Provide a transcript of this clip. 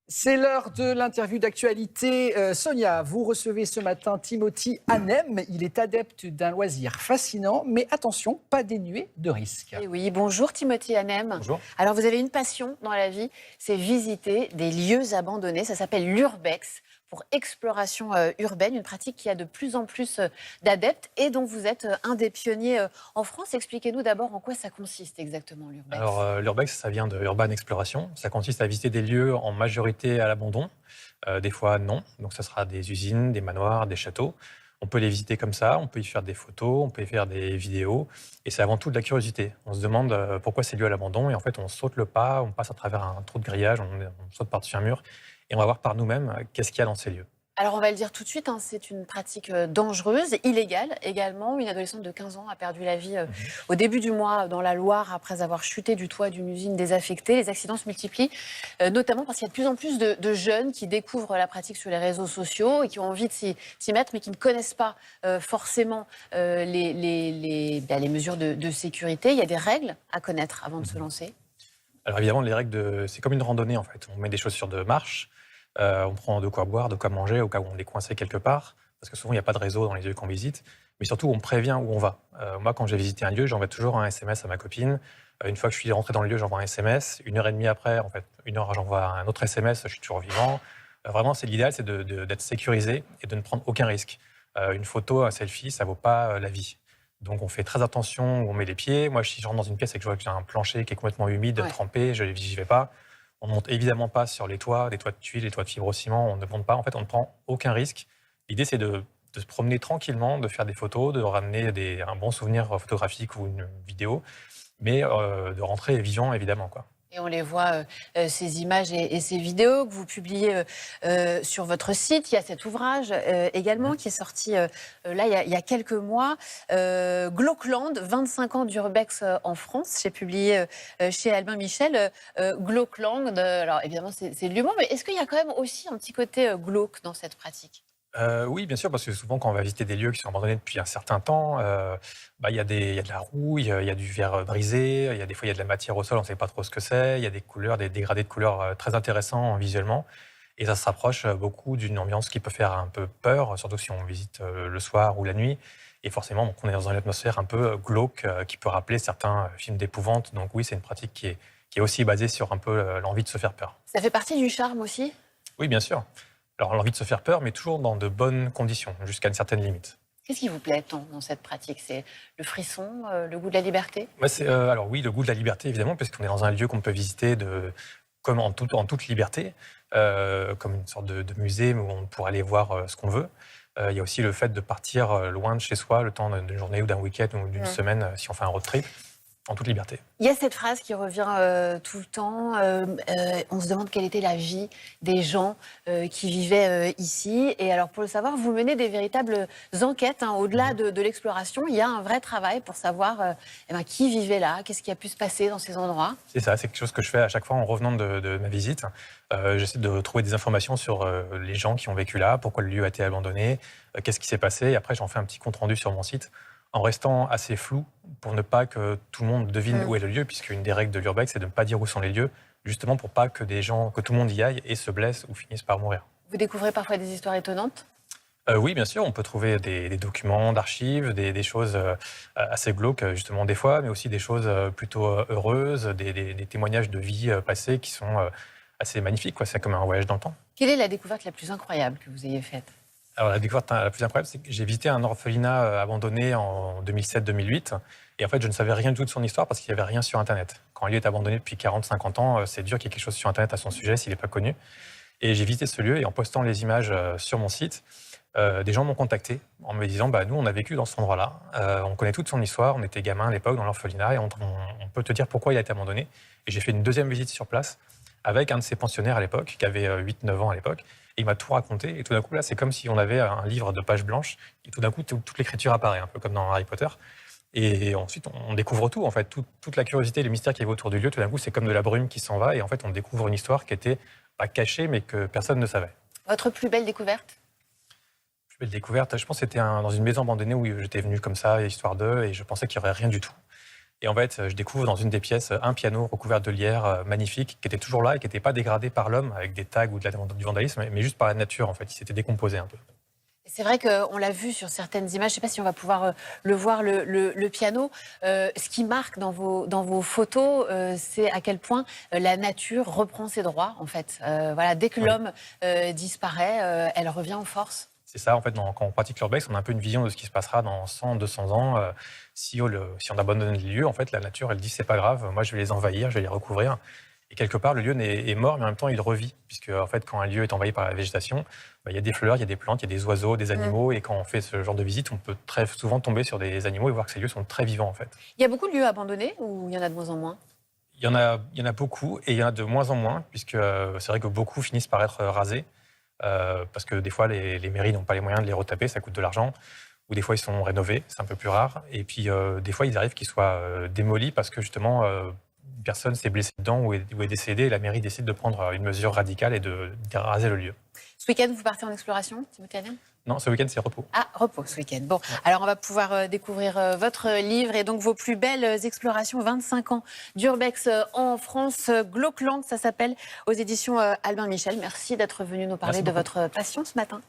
C'est l'heure de l'interview d'actualité. Sonia, vous recevez ce matin Timothy Hanem. Il est adepte d'un loisir fascinant, mais attention, pas dénué de risques. Eh oui, bonjour Timothy Hanem. Bonjour. Alors vous avez une passion dans la vie, c'est visiter des lieux abandonnés. Ça s'appelle l'urbex, pour exploration urbaine, une pratique qui a de plus en plus d'adeptes et dont vous êtes un des pionniers en France. Expliquez-nous d'abord en quoi ça consiste exactement l'urbex. Alors, l'urbex, ça vient de urban exploration. Ça consiste à visiter des lieux en majorité à l'abandon, des fois non. Donc, ça sera des usines, des manoirs, des châteaux. On peut les visiter comme ça, on peut y faire des photos, on peut y faire des vidéos. Et c'est avant tout de la curiosité. On se demande pourquoi ces lieux à l'abandon. Et en fait, on saute le pas, on passe à travers un trou de grillage, on saute par-dessus un mur. Et on va voir par nous-mêmes qu'est-ce qu'il y a dans ces lieux. Alors on va le dire tout de suite, c'est une pratique dangereuse, illégale également. Une adolescente de 15 ans a perdu la vie au début du mois dans la Loire après avoir chuté du toit d'une usine désaffectée. Les accidents se multiplient, notamment parce qu'il y a de plus en plus de jeunes qui découvrent la pratique sur les réseaux sociaux et qui ont envie de s'y mettre, mais qui ne connaissent pas forcément les mesures de sécurité. Il y a des règles à connaître avant de se lancer. Alors évidemment, les règles, c'est comme une randonnée en fait. On met des chaussures de marche, on prend de quoi boire, de quoi manger au cas où on est coincé quelque part, parce que souvent il n'y a pas de réseau dans les lieux qu'on visite, mais surtout on prévient où on va. Moi, quand j'ai visité un lieu, j'envoie toujours un SMS à ma copine. Une fois que je suis rentré dans le lieu, j'envoie un SMS. 1 heure et demie après, en fait, 1 heure, j'envoie un autre SMS, je suis toujours vivant. Vraiment, c'est l'idéal, c'est d'être sécurisé et de ne prendre aucun risque. Une photo, un selfie, ça ne vaut pas la vie. Donc on fait très attention où on met les pieds. Moi, si je rentre dans une pièce et que je vois que j'ai un plancher qui est complètement humide, Ouais. trempé, je n'y vais pas. On ne monte évidemment pas sur les toits de tuiles, les toits de fibrociment, on ne monte pas. En fait, on ne prend aucun risque. L'idée, c'est de se promener tranquillement, de faire des photos, de ramener un bon souvenir photographique ou une vidéo, mais de rentrer vivant, évidemment, quoi. Et on les voit, ces images et ces vidéos que vous publiez sur votre site. Il y a cet ouvrage également qui est sorti là, il y a quelques mois. Glauqueland, 25 ans d'urbex en France. J'ai publié chez Albin Michel. Glauqueland, alors évidemment, c'est de l'humour, mais est-ce qu'il y a quand même aussi un petit côté glauque dans cette pratique ? Oui, bien sûr, parce que souvent, quand on va visiter des lieux qui sont abandonnés depuis un certain temps, il y a de la rouille, il y a du verre brisé, des fois, il y a de la matière au sol, on ne sait pas trop ce que c'est, il y a des couleurs, des dégradés de couleurs très intéressants visuellement. Et ça se rapproche beaucoup d'une ambiance qui peut faire un peu peur, surtout si on visite le soir ou la nuit. Et forcément, donc, on est dans une atmosphère un peu glauque qui peut rappeler certains films d'épouvante. Donc oui, c'est une pratique qui est aussi basée sur un peu l'envie de se faire peur. Ça fait partie du charme aussi ? Oui, bien sûr. Alors, l'envie de se faire peur, mais toujours dans de bonnes conditions, jusqu'à une certaine limite. Qu'est-ce qui vous plaît tant dans cette pratique ? C'est le frisson, le goût de la liberté ? Moi, alors oui, le goût de la liberté, évidemment, parce qu'on est dans un lieu qu'on peut visiter comme en toute liberté, comme une sorte de musée où on pourra aller voir ce qu'on veut. Il y a aussi le fait de partir loin de chez soi, le temps d'une journée ou d'un week-end ou d'une semaine, si on fait un road trip, en toute liberté. Il y a cette phrase qui revient tout le temps. On se demande quelle était la vie des gens qui vivaient ici. Et alors, pour le savoir, vous menez des véritables enquêtes. Au-delà de l'exploration, il y a un vrai travail pour savoir qui vivait là, qu'est-ce qui a pu se passer dans ces endroits. C'est ça, c'est quelque chose que je fais à chaque fois en revenant de ma visite. J'essaie de trouver des informations sur les gens qui ont vécu là, pourquoi le lieu a été abandonné, qu'est-ce qui s'est passé. Et après, j'en fais un petit compte-rendu sur mon site, en restant assez flou pour ne pas que tout le monde devine où est le lieu, puisqu'une des règles de l'urbex, c'est de ne pas dire où sont les lieux, justement pour pas que tout le monde y aille et se blesse ou finisse par mourir. Vous découvrez parfois des histoires étonnantes ? Oui, bien sûr, on peut trouver des documents d'archives, des choses assez glauques, justement, des fois, mais aussi des choses plutôt heureuses, des témoignages de vie passée qui sont assez magnifiques, quoi. C'est comme un voyage dans le temps. Quelle est la découverte la plus incroyable que vous ayez faite ? Alors, la découverte la plus incroyable, c'est que j'ai visité un orphelinat abandonné en 2007-2008. Et en fait, je ne savais rien du tout de son histoire parce qu'il n'y avait rien sur Internet. Quand un lieu est abandonné depuis 40-50 ans, c'est dur qu'il y ait quelque chose sur Internet à son sujet s'il n'est pas connu. Et j'ai visité ce lieu et en postant les images sur mon site, des gens m'ont contacté en me disant nous, on a vécu dans cet endroit-là. On connaît toute son histoire. On était gamins à l'époque dans l'orphelinat et on peut te dire pourquoi il a été abandonné. Et j'ai fait une deuxième visite sur place avec un de ses pensionnaires à l'époque, qui avait 8-9 ans à l'époque. Et il m'a tout raconté. Et tout d'un coup, là, c'est comme si on avait un livre de pages blanches. Et tout d'un coup, toute l'écriture apparaît, un peu comme dans Harry Potter. Et ensuite, on découvre tout, en fait. Toute la curiosité, le mystère qui est autour du lieu, tout d'un coup, c'est comme de la brume qui s'en va. Et en fait, on découvre une histoire qui était pas cachée, mais que personne ne savait. Votre plus belle découverte ? Plus belle découverte, je pense que c'était dans une maison abandonnée où j'étais venu comme ça, histoire d'eux, et je pensais qu'il n'y aurait rien du tout. Et en fait, je découvre dans une des pièces un piano recouvert de lierre magnifique qui était toujours là et qui n'était pas dégradé par l'homme avec des tags ou du vandalisme, mais juste par la nature en fait. Il s'était décomposé un peu. C'est vrai qu'on l'a vu sur certaines images, je ne sais pas si on va pouvoir le voir, le piano. Ce qui marque dans vos photos, c'est à quel point la nature reprend ses droits, en fait. Voilà, dès que l'homme disparaît, elle revient en force. C'est ça, en fait, quand on pratique l'urbex, on a un peu une vision de ce qui se passera dans 100, 200 ans. Si on abandonne les lieux, en fait, la nature, elle dit c'est pas grave, moi je vais les envahir, je vais les recouvrir. Et quelque part, le lieu est mort, mais en même temps, il revit. Puisque, en fait, quand un lieu est envahi par la végétation, il y a des fleurs, il y a des plantes, il y a des oiseaux, des animaux. Et quand on fait ce genre de visite, on peut très souvent tomber sur des animaux et voir que ces lieux sont très vivants, en fait. Il y a beaucoup de lieux abandonnés ou il y en a de moins en moins? Il y en a beaucoup et il y en a de moins en moins, puisque c'est vrai que beaucoup finissent par être rasés. Parce que des fois, les mairies n'ont pas les moyens de les retaper, ça coûte de l'argent. Ou des fois, ils sont rénovés, c'est un peu plus rare. Et puis, des fois, il arrive qu'ils soient démolis parce que, justement, personne s'est blessé dedans ou est décédé. Et la mairie décide de prendre une mesure radicale et de raser le lieu. Ce week-end, vous partez en exploration, Timothée Hanem ? Non, ce week-end, c'est repos. Ah, repos ce week-end. Bon, alors on va pouvoir découvrir votre livre et donc vos plus belles explorations. 25 ans d'urbex en France. Glauqueland, ça s'appelle, aux éditions Albin Michel. Merci d'être venu nous parler de votre passion ce matin.